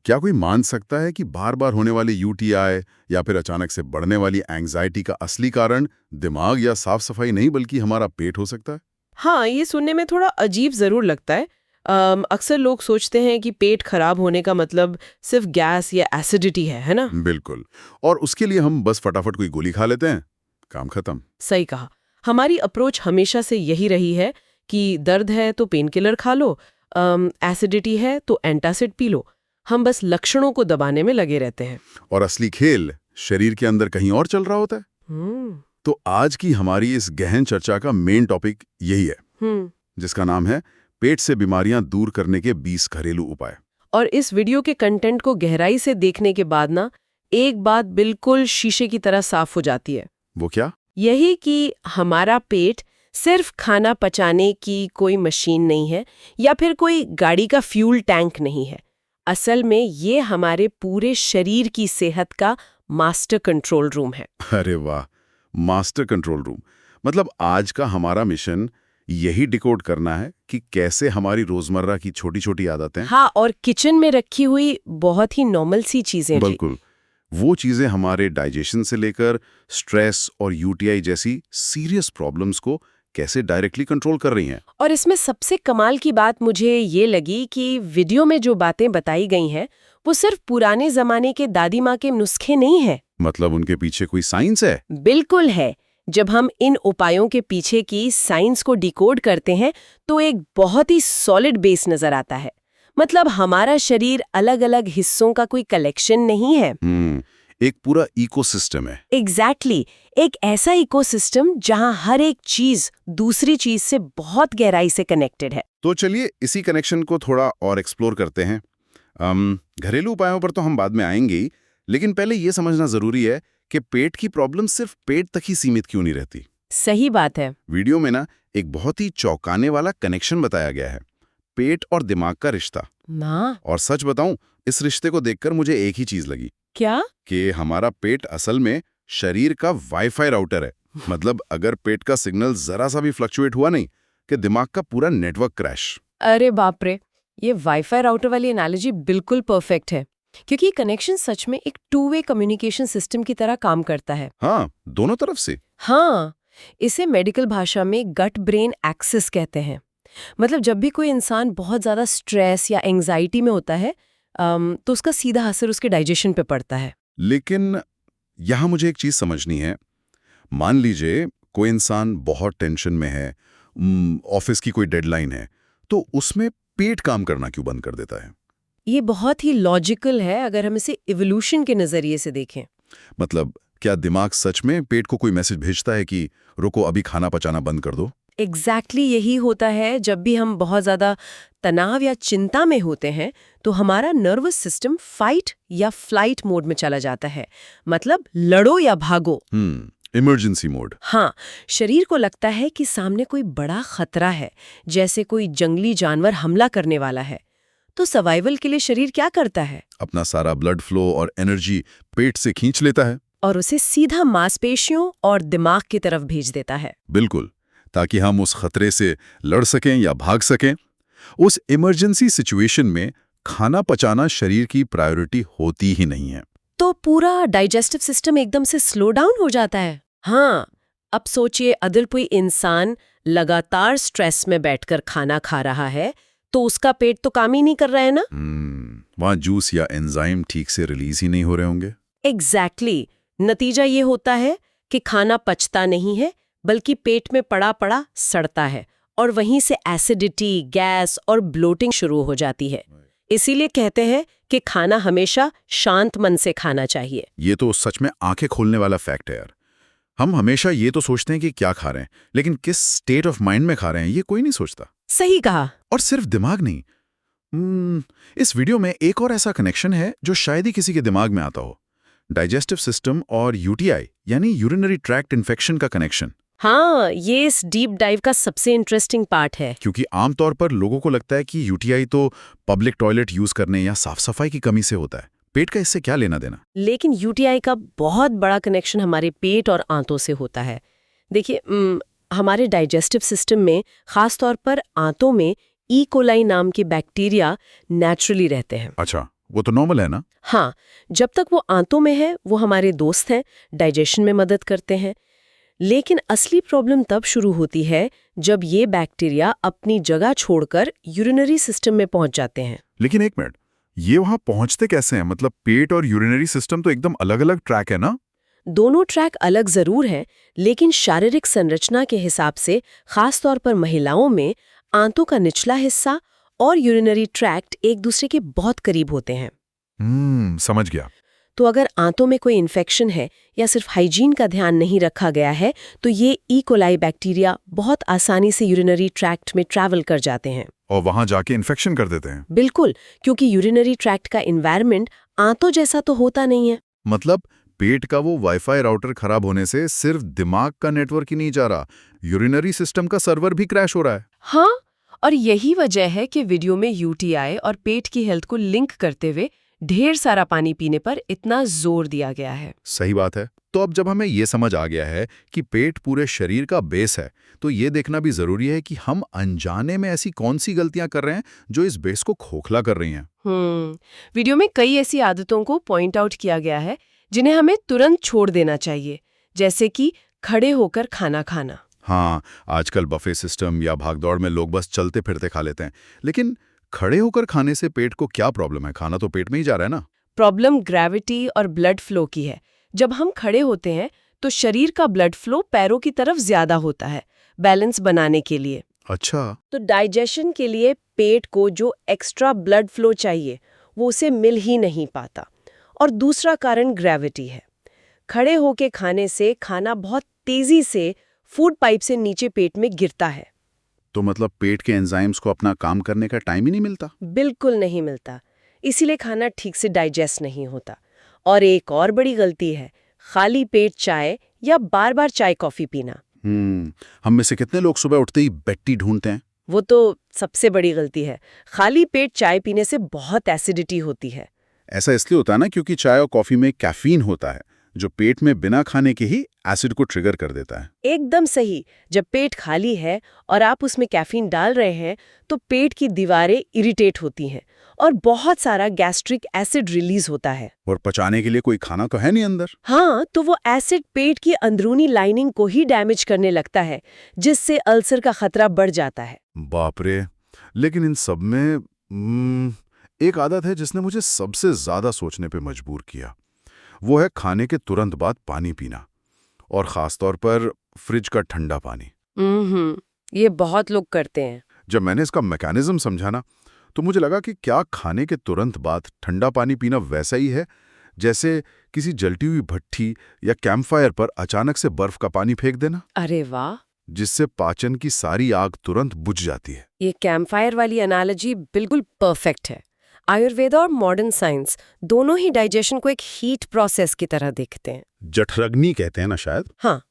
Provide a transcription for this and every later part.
क्या कोई मान सकता है कि बार बार होने वाली यूटीआई या फिर अचानक से बढ़ने वाली एंग्जाइटी का असली कारण दिमाग या साफ सफाई नहीं बल्कि हमारा पेट हो सकता है? हाँ, ये सुनने में थोड़ा अजीब जरूर लगता है। अक्सर लोग सोचते हैं कि पेट खराब होने का मतलब सिर्फ गैस या एसिडिटी है ना? बिल्कुल। और उसके लिए हम बस फटाफट कोई गोली खा लेते हैं, काम खत्म। सही कहा। हमारी अप्रोच हमेशा से यही रही है कि दर्द है तो पेन किलर खा लो, एसिडिटी है तो एंटासिड पी लो। हम बस लक्षणों को दबाने में लगे रहते हैं। और असली खेल शरीर के अंदर कहीं और चल रहा होता है। हम्म। तो आज की हमारी इस गहन चर्चा का मेन टॉपिक यही है, हम्म। जिसका नाम है पेट से बीमारियां दूर करने के 20 घरेलू उपाय। और इस वीडियो के कंटेंट को गहराई से देखने के बाद ना, एक बात बिल्कुल शीशे की तरह साफ हो जाती है। वो क्या? यही कि हमारा पेट सिर्फ खाना पचाने की कोई मशीन नहीं है या फिर कोई गाड़ी का फ्यूल टैंक नहीं है। असल में ये हमारे पूरे शरीर की सेहत का मास्टर कंट्रोल रूम है। अरे वाह, मास्टर कंट्रोल रूम। मतलब आज का हमारा मिशन यही डिकोड करना है कि कैसे हमारी रोजमर्रा की छोटी छोटी आदतें, हाँ, और किचन में रखी हुई बहुत ही नॉर्मल सी चीजें जी। बिल्कुल वो चीजें हमारे डाइजेशन से लेकर स्ट्रेस और यूटीआई जैसी सीरियस प्रॉब्लम्स को कैसे डायरेक्टली कंट्रोल कर रही हैं। और इसमें सबसे कमाल की बात मुझे ये लगी कि वीडियो में जो बातें बताई गई हैं वो सिर्फ पुराने जमाने के दादी माँ के नुस्खे नहीं है। मतलब उनके पीछे कोई साइंस है? बिल्कुल है। जब हम इन उपायों के पीछे की साइंस को डिकोड करते हैं तो एक बहुत ही सॉलिड बेस नजर आता है। मतलब हमारा शरीर अलग अलग हिस्सों का कोई कलेक्शन नहीं है। एक पूरा इकोसिस्टम है। एग्जैक्टली एक ऐसा इकोसिस्टम जहां हर एक चीज दूसरी चीज से बहुत गहराई से कनेक्टेड है। तो चलिए इसी कनेक्शन को थोड़ा और एक्सप्लोर करते हैं। घरेलू उपायों पर तो हम बाद में आएंगे ही, लेकिन पहले ये समझना जरूरी है कि पेट की प्रॉब्लम सिर्फ पेट तक ही सीमित क्यों नहीं रहती। सही बात है। वीडियो में ना एक बहुत ही चौंकाने वाला कनेक्शन बताया गया है, पेट और दिमाग का रिश्ता। माँ, और सच बताऊं, इस रिश्ते को देखकर मुझे एक ही चीज लगी क्या? कि हमारा पेट असल में शरीर का वाईफाई राउटर है। मतलब अगर पेट का सिग्नल जरा सा भी फ्लक्चुएट हुआ नहीं कि दिमाग का पूरा नेटवर्क क्रैश। अरे बाप रे, ये वाईफाई राउटर वाली एनालॉजी बिल्कुल परफेक्ट है, क्योंकि कनेक्शन सच में एक टू वे कम्युनिकेशन सिस्टम की तरह काम करता है। हाँ, दोनों तरफ से। हाँ, इसे मेडिकल भाषा में गट ब्रेन एक्सिस कहते हैं। मतलब जब भी कोई इंसान बहुत ज़्यादा स्ट्रेस या एंग्जाइटी में होता है, तो उसका सीधा असर उसके डाइजेशन पे पड़ता है। लेकिन यहां मुझे एक चीज समझनी है। मान लीजिए कोई इंसान बहुत टेंशन में है, ऑफिस की कोई डेडलाइन है, तो उसमें पेट काम करना क्यों बंद कर देता है? ये बहुत ही लॉजिकल है अगर हम इसे इवोल्यूशन के नज़रिए से देखें। मतलब क्या दिमाग सच में पेट को कोई मैसेज भेजता है कि रुको अभी खाना पचाना बंद कर दो? यही होता है। जब भी हम बहुत ज़्यादा तनाव या चिंता में होते हैं तो हमारा नर्वस सिस्टम फाइट या फ्लाइट मोड में चला जाता है। मतलब लड़ो या भागो। Emergency mode. हाँ, शरीर को लगता है कि सामने कोई बड़ा खतरा है, जैसे कोई जंगली जानवर हमला करने वाला है। तो सर्वाइवल के लिए शरीर क्या करता है? अपना सारा ब्लड फ्लो और एनर्जी पेट से खींच लेता है और उसे सीधा मांसपेशियों और दिमाग की तरफ भेज देता है। बिल्कुल, ताकि हम उस खतरे से लड़ सकें या भाग सकें। उस इमरजेंसी सिचुएशन में खाना पचाना शरीर की प्रायोरिटी होती ही नहीं है। तो पूरा डाइजेस्टिव सिस्टम एकदम से स्लो डाउन हो जाता है। हाँ, अब सोचिए अगर कोई इंसान लगातार स्ट्रेस में बैठकर खाना खा रहा है तो उसका पेट तो काम ही नहीं कर रहा है ना। वहाँ जूस या एंजाइम ठीक से रिलीज ही नहीं हो रहे होंगे। एग्जैक्टली। नतीजा ये होता है कि खाना पचता नहीं है, बल्कि पेट में पड़ा पड़ा सड़ता है, और वहीं से एसिडिटी, गैस और ब्लोटिंग शुरू हो जाती है। इसीलिए कहते हैं कि खाना हमेशा शांत मन से खाना चाहिए। ये तो सच में आंखें खोलने वाला फैक्ट है यार। हम हमेशा ये तो सोचते हैं कि क्या खा रहे हैं, लेकिन किस स्टेट ऑफ माइंड में खा रहे हैं ये कोई नहीं सोचता। सही कहा। और सिर्फ दिमाग नहीं, इस वीडियो में एक और ऐसा कनेक्शन है जो शायद ही किसी के दिमाग में आता हो। डाइजेस्टिव सिस्टम और यूटीआई यानी यूरिनरी ट्रैक्ट इन्फेक्शन का कनेक्शन। हाँ, ये इस डीप डाइव का सबसे इंटरेस्टिंग पार्ट है। क्योंकि आमतौर पर लोगों को लगता है कि यूटीआई तो पब्लिक टॉयलेट यूज करने या साफ सफाई की कमी से होता है। पेट का इससे क्या लेना देना? लेकिन यूटीआई का बहुत बड़ा कनेक्शन हमारे पेट और आंतों से होता है। देखिए, हमारे डाइजेस्टिव सिस्टम में, खास तौर पर आंतों में, ई कोलाई नाम के बैक्टीरिया नेचुरली रहते हैं। अच्छा। वो तो नॉर्मल है ना? हाँ, जब तक वो आंतों में है वो हमारे दोस्त हैं, डाइजेशन में मदद करते हैं। लेकिन असली प्रॉब्लम तब शुरू होती है जब ये बैक्टीरिया अपनी जगह छोड़कर यूरिनरी सिस्टम में पहुंच जाते हैं। लेकिन एक मिनट, ये वहां पहुंचते कैसे हैं? मतलब पेट और यूरिनरी सिस्टम तो एकदम अलग-अलग ट्रैक है ना? दोनों ट्रैक अलग जरूर हैं, लेकिन शारीरिक संरचना के हिसाब से खास तौर पर महिलाओं में आंतों का निचला हिस्सा और यूरिनरी ट्रैक्ट एक दूसरे के बहुत करीब होते हैं। समझ गया। तो अगर आंतों में कोई इन्फेक्शन है या सिर्फ हाइजीन का ध्यान नहीं रखा गया है तो ये ई कोलाई बैक्टीरिया बहुत आसानी से यूरिनरी ट्रैक्ट में ट्रैवल कर जाते हैं और वहां जाके इन्फेक्शन कर देते हैं। बिल्कुल, क्योंकि यूरिनरी ट्रैक्ट का एनवायरनमेंट आंतों जैसा तो होता नहीं है। मतलब पेट का वो वाईफाई राउटर खराब होने से सिर्फ दिमाग का नेटवर्क ही नहीं जा रहा, यूरिनरी सिस्टम का सर्वर भी क्रैश हो रहा है। हाँ, और यही वजह है कि वीडियो में यूटीआई और पेट की हेल्थ को लिंक करते हुए ढेर सारा पानी पीने पर इतना जोर दिया गया है। सही बात है। तो अब जब हमें ये समझ आ गया है कि पेट पूरे शरीर का बेस है, तो ये देखना भी जरूरी है कि हम अनजाने में ऐसी कौन सी गलतियां कर रहे हैं जो इस बेस को खोखला कर रही हैं। वीडियो में कई ऐसी आदतों को पॉइंट आउट किया गया है जिन्हें हमें तुरंत छोड़ देना चाहिए, जैसे कि खड़े होकर खाना खाना। हाँ, आजकल बफे सिस्टम या भागदौड़ में लोग बस चलते फिरते खा लेते हैं, लेकिन खड़े होकर खाने से पेट को क्या प्रॉब्लम है? खाना तो पेट में ही जा रहा है ना। प्रॉब्लम ग्रेविटी और ब्लड फ्लो की है। जब हम खड़े होते हैं तो शरीर का ब्लड फ्लो पैरों की तरफ ज्यादा होता है, बैलेंस बनाने के लिए। अच्छा। तो डाइजेशन के लिए पेट को जो एक्स्ट्रा ब्लड फ्लो चाहिए वो उसे मिल ही नहीं पाता। और दूसरा कारण ग्रेविटी है। खड़े होके खाने से खाना बहुत तेजी से फूड पाइप से नीचे पेट में गिरता है। तो मतलब पेट के एंजाइम्स को अपना काम करने का टाइम ही नहीं मिलता? बिल्कुल नहीं मिलता, इसीलिए खाना ठीक से डाइजेस्ट नहीं होता। और एक और बड़ी गलती है खाली पेट चाय या बार बार चाय कॉफी पीना। हम में से कितने लोग सुबह उठते ही बेड-टी ढूंढते हैं? वो तो सबसे बड़ी गलती है। खाली पेट चाय पीने से बहुत एसिडिटी होती है। ऐसा इसलिए होता है ना क्योंकि चाय और कॉफी में कैफीन होता है जो पेट में बिना खाने के ही एसिड को ट्रिगर कर देता है। एकदम सही। जब पेट खाली है और आप उसमें कैफीन डाल रहे हैं तो पेट की दीवारें इरिटेट होती हैं और बहुत सारा गैस्ट्रिक एसिड रिलीज होता है। और पचाने के लिए कोई खाना तो है नहीं अंदर। हाँ, तो वो एसिड पेट की अंदरूनी लाइनिंग को ही डैमेज करने लगता है, जिससे अल्सर का खतरा बढ़ जाता है। बाप रे। लेकिन इन सब में एक आदत है जिसने मुझे सबसे ज्यादा सोचने पे मजबूर किया। वो है खाने के तुरंत बाद पानी पीना, और खासतौर पर फ्रिज का ठंडा पानी। ये बहुत लोग करते हैं। जब मैंने इसका मैकेनिज्म समझा ना, तो मुझे लगा कि क्या खाने के तुरंत बाद ठंडा पानी पीना वैसा ही है जैसे किसी जलती हुई भट्ठी या कैंपफायर पर अचानक से बर्फ का पानी फेंक देना। अरे वाह, जिससे पाचन की सारी आग तुरंत बुझ जाती है। ये कैंपफायर वाली एनालॉजी बिल्कुल परफेक्ट है। आयुर्वेदा और मॉडर्न साइंस दोनों ही डाइजेशन को एक हीट प्रोसेस की तरह देखते हैं। जठरग्नि कहते हैं ना शायद। हाँ,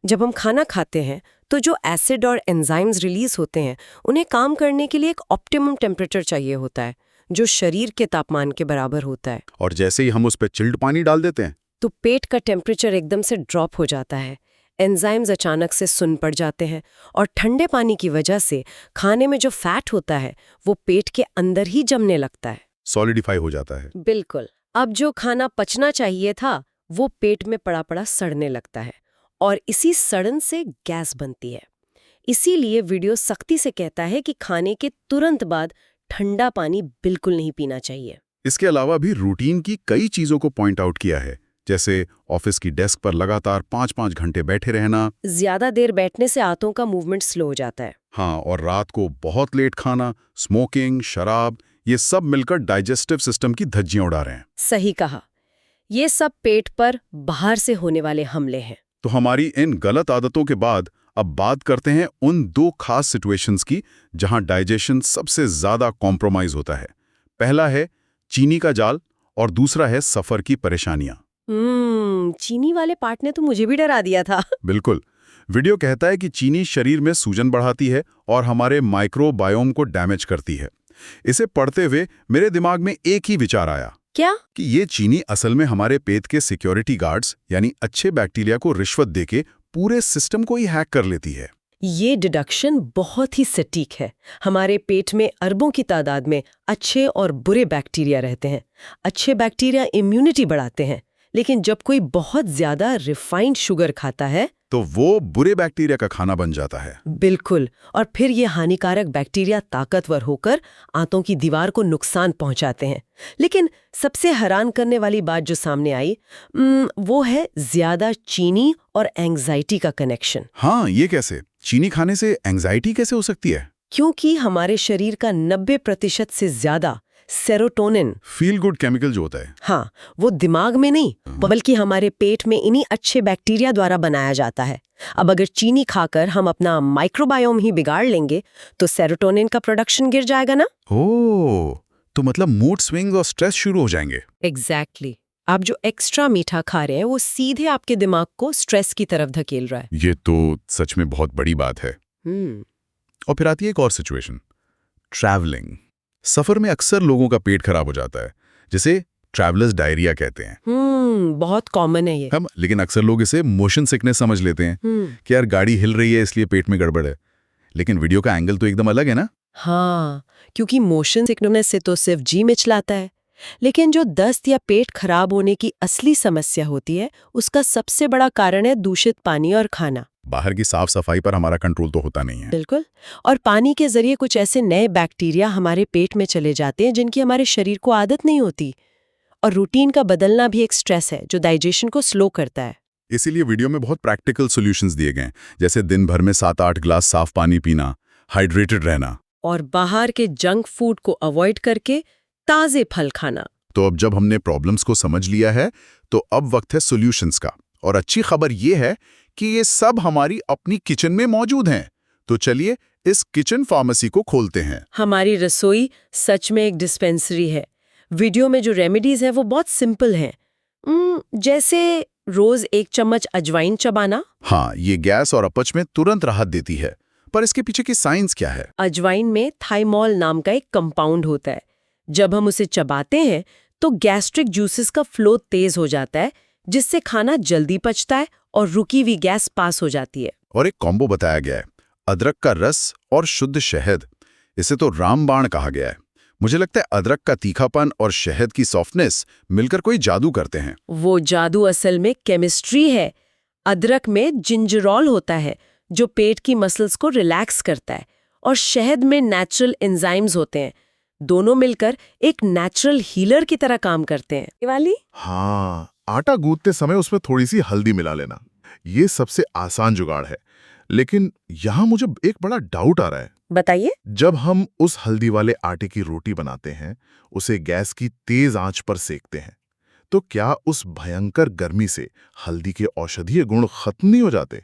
जब हम खाना खाते हैं तो जो एसिड और एंजाइम्स रिलीज होते हैं उन्हें काम करने के लिए एक ऑप्टिमम टेम्परेचर चाहिए होता है जो शरीर के तापमान के बराबर होता है। और जैसे ही हम उस पर चिल्ड पानी डाल देते हैं तो पेट का टेम्परेचर एकदम से ड्रॉप हो जाता है, एंजाइम्स अचानक से सुन्न पड़ जाते हैं और ठंडे पानी की वजह से खाने में जो फैट होता है वो पेट के अंदर ही जमने लगता है, सॉलिडिफाई हो जाता है। बिल्कुल। अब जो खाना पचना चाहिए था वो पेट में पड़ा पड़ा सड़ने लगता है और इसी सड़न से गैस बनती है। इसीलिए वीडियो सख्ती से कहता है कि खाने के तुरंत बाद ठंडा पानी बिल्कुल नहीं पीना चाहिए। इसके अलावा भी रूटीन की कई चीजों को पॉइंट आउट किया है, जैसे ऑफिस की डेस्क पर लगातार 5-5 घंटे बैठे रहना। ज्यादा देर बैठने से आंतों का मूवमेंट स्लो हो जाता है। हाँ, और रात को बहुत लेट खाना, स्मोकिंग, शराब, ये सब मिलकर डाइजेस्टिव सिस्टम की धज्जियां उड़ा रहे हैं। सही कहा, ये सब पेट पर बाहर से होने वाले हमले हैं। तो हमारी इन गलत आदतों के बाद अब बात करते हैं उन 2 खास सिचुएशंस की जहां डाइजेशन सबसे ज्यादा कॉम्प्रोमाइज होता है। पहला है चीनी का जाल और दूसरा है सफर की परेशानियां। चीनी वाले पार्ट ने तो मुझे भी डरा दिया था। बिल्कुल। वीडियो कहता है कि चीनी शरीर में सूजन बढ़ाती है और हमारे माइक्रोबायोम को डैमेज करती है। इसे पढ़ते हुए मेरे दिमाग में एक ही विचार आया। क्या? कि ये चीनी असल में हमारे पेट के सिक्योरिटी गार्ड्स यानी अच्छे बैक्टीरिया को रिश्वत देके पूरे सिस्टम को ही हैक कर लेती है। ये डिडक्शन बहुत ही सटीक है। हमारे पेट में अरबों की तादाद में अच्छे और बुरे बैक्टीरिया रहते हैं। अच्छे बैक्टीरिया इम्यूनिटी बढ़ाते हैं, लेकिन जब कोई बहुत ज्यादा रिफाइंड शुगर खाता है तो वो बुरे बैक्टीरिया का खाना बन जाता है। बिल्कुल, और फिर ये हानिकारक बैक्टीरिया ताकतवर होकर आंतों की दीवार को नुकसान पहुंचाते हैं। लेकिन सबसे हैरान करने वाली बात जो सामने आई वो है ज्यादा चीनी और एंग्जाइटी का कनेक्शन। हाँ, ये कैसे? चीनी खाने से एंग्जाइटी कैसे हो सकती है? क्योंकि हमारे शरीर का 90% से ज्यादा सेरोटोनिन, फील गुड केमिकल जो होता है, हाँ, वो दिमाग में नहीं बल्कि हमारे पेट में इन्हीं अच्छे बैक्टीरिया द्वारा बनाया जाता है। अब अगर चीनी खाकर हम अपना माइक्रोबायोम ही बिगाड़ लेंगे तो सेरोटोनिन का प्रोडक्शन गिर जाएगा ना। ओह, तो मतलब मूड स्विंग्स और स्ट्रेस शुरू हो जाएंगे। एग्जैक्टली। आप जो एक्स्ट्रा मीठा खा रहे हैं वो सीधे आपके दिमाग को स्ट्रेस की तरफ धकेल रहा है। ये तो सच में बहुत बड़ी बात है। और फिर आती है एक और सिचुएशन, ट्रैवलिंग। सफर में अक्सर लोगों का पेट खराब हो जाता है, जिसे ट्रैवलर्स डायरिया कहते हैं। बहुत कॉमन है ये। हम लेकिन अक्सर लोग इसे मोशन सिकनेस समझ लेते हैं कि यार गाड़ी हिल रही है इसलिए पेट में गड़बड़ है। लेकिन वीडियो का एंगल तो एकदम अलग है ना। हाँ, क्योंकि मोशन सिकनेस से तो सिर्फ जी मिचलाता है, लेकिन जो दस्त या पेट खराब होने की असली समस्या होती है उसका सबसे बड़ा कारण है दूषित पानी और खाना। बाहर की साफ सफाई पर हमारा कंट्रोल तो होता नहीं है। बिल्कुल, और पानी के जरिए कुछ ऐसे नए बैक्टीरिया हमारे पेट में चले जाते हैं जिनकी हमारे शरीर को आदत नहीं होती। और रूटीन का बदलना भी एक स्ट्रेस है जो डाइजेशन को स्लो करता है। इसीलिए वीडियो में बहुत प्रैक्टिकल सॉल्यूशंस दिए गए हैं, जैसे दिन भर में 7-8 ग्लास साफ पानी पीना, हाइड्रेटेड रहना, और बाहर के जंक फूड को अवॉइड करके ताजे फल खाना। तो अब जब हमने प्रॉब्लम्स को समझ लिया है तो अब वक्त है सॉल्यूशंस का। और अच्छी खबर ये है कि ये सब हमारी अपनी किचन में मौजूद हैं। तो चलिए इस किचन फार्मेसी को खोलते हैं। हमारी रसोई सच में एक डिस्पेंसरी है। वीडियो में जो रेमेडीज हैं वो बहुत सिंपल हैं, जैसे रोज 1 चम्मच अजवाइन चबाना। हाँ, ये गैस और अपच में तुरंत राहत देती है। पर इसके पीछे की साइंस क्या है? अजवाइन में थाइमोल नाम का एक कंपाउंड होता है। जब हम उसे चबाते हैं तो गैस्ट्रिक जूसेस का फ्लो तेज हो जाता है, जिससे खाना जल्दी पचता है और रुकी हुई गैस पास हो जाती है। और एक कॉम्बो बताया गया है, अदरक का रस और शुद्ध शहद। इसे तो रामबाण कहा गया है। मुझे लगता है अदरक का तीखापन और शहद की सॉफ्टनेस मिलकर कोई जादू करते हैं। वो जादू असल में केमिस्ट्री है। अदरक में जिंजरॉल होता है जो पेट की मसल्स को रिलैक्स करता है, और शहद में नेचुरल एंजाइम्स होते हैं। दोनों मिलकर एक नेचुरल हीलर की तरह काम करते हैं। ये वाली? हाँ, आटा गूंथते समय उसमें थोड़ी सी हल्दी मिला लेना, ये सबसे आसान जुगाड़ है। लेकिन यहाँ मुझे एक बड़ा डाउट आ रहा है। बताइए। जब हम उस हल्दी वाले आटे की रोटी बनाते हैं, उसे गैस की तेज आंच पर सेकते हैं, तो क्या उस भयंकर गर्मी से हल्दी के औषधीय गुण खत्म नहीं हो जाते?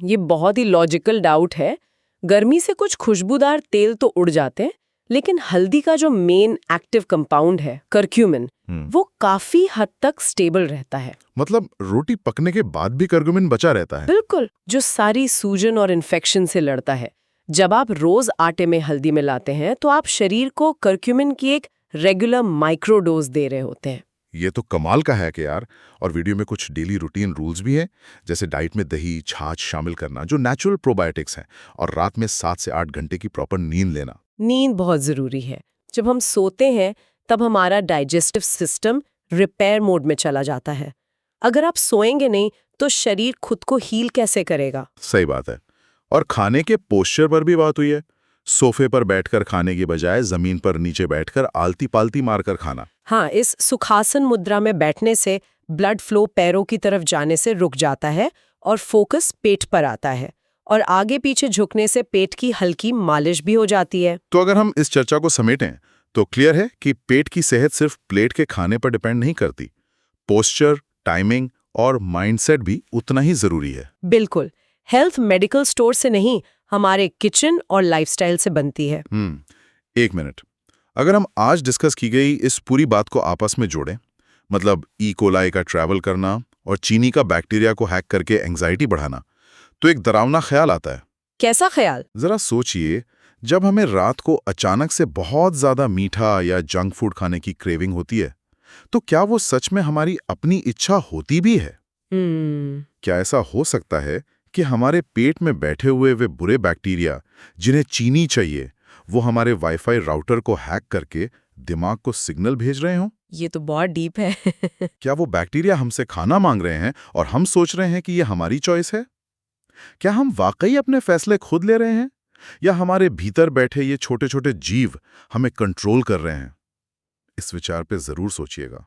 ये बहुत ही लॉजिकल डाउट है। गर्मी से कुछ खुशबूदार तेल तो उड़ जाते हैं, लेकिन हल्दी का जो मेन एक्टिव कंपाउंड है करक्यूमिन, वो काफी हद तक स्टेबल रहता है। मतलब रोटी पकने के बाद भी करक्यूमिन बचा रहता है? बिल्कुल, जो सारी सूजन और इन्फेक्शन से लड़ता है। जब आप रोज आटे में हल्दी मिलाते हैं तो आप शरीर को करक्यूमिन की एक रेगुलर माइक्रो डोज दे रहे होते हैं। ये तो कमाल का है कि यार। और वीडियो में कुछ डेली रूटीन रूल्स भी हैं, जैसे डाइट में दही, छाछ शामिल करना जो नेचुरल प्रोबायोटिक्स हैं, और रात में 7 से 8 घंटे की प्रॉपर नींद लेना। नींद बहुत जरूरी है। जब हम सोते हैं तब हमारा डाइजेस्टिव सिस्टम रिपेयर मोड में चला जाता है। अगर आप सोएंगे नहीं तो शरीर खुद को हील कैसे करेगा? सही बात है। और खाने के पोस्चर पर भी बात हुई है। सोफे पर बैठकर खाने की बजाय जमीन पर नीचे बैठकर आलती पालती मारकर खाना। हाँ, इस सुखासन मुद्रा में बैठने से ब्लड फ्लो पैरों की तरफ जाने से रुक जाता है और फोकस पेट पर आता है, और आगे पीछे झुकने से पेट की हल्की मालिश भी हो जाती है। तो अगर हम इस चर्चा को समेटें तो क्लियर है कि पेट की सेहत सिर्फ प्लेट के खाने पर डिपेंड नहीं करती। पोस्चर, टाइमिंग और माइंडसेट भी उतना ही जरूरी है। बिल्कुल, हेल्थ मेडिकल स्टोर से नहीं, हमारे किचन और लाइफस्टाइल से बनती है। 1 मिनट, अगर हम आज डिस्कस की गई इस पूरी बात को आपस में जोड़ें, मतलब ई कोलाई का ट्रैवल करना और चीनी का बैक्टीरिया को हैक करके एंग्जाइटी बढ़ाना, तो एक डरावना ख्याल आता है। कैसा ख्याल? जरा सोचिए, जब हमें रात को अचानक से बहुत ज्यादा मीठा या जंक फूड खाने की क्रेविंग होती है, तो क्या वो सच में हमारी अपनी इच्छा होती भी है? क्या ऐसा हो सकता है कि हमारे पेट में बैठे हुए वे बुरे बैक्टीरिया जिन्हें चीनी चाहिए, वो हमारे वाईफाई राउटर को हैक करके दिमाग को सिग्नल भेज रहे हों? ये तो बहुत डीप है। क्या वो बैक्टीरिया हमसे खाना मांग रहे हैं और हम सोच रहे हैं कि ये हमारी चॉइस है? क्या हम वाकई अपने फैसले खुद ले रहे हैं, या हमारे भीतर बैठे ये छोटे छोटे जीव हमें कंट्रोल कर रहे हैं? इस विचार पे जरूर सोचिएगा।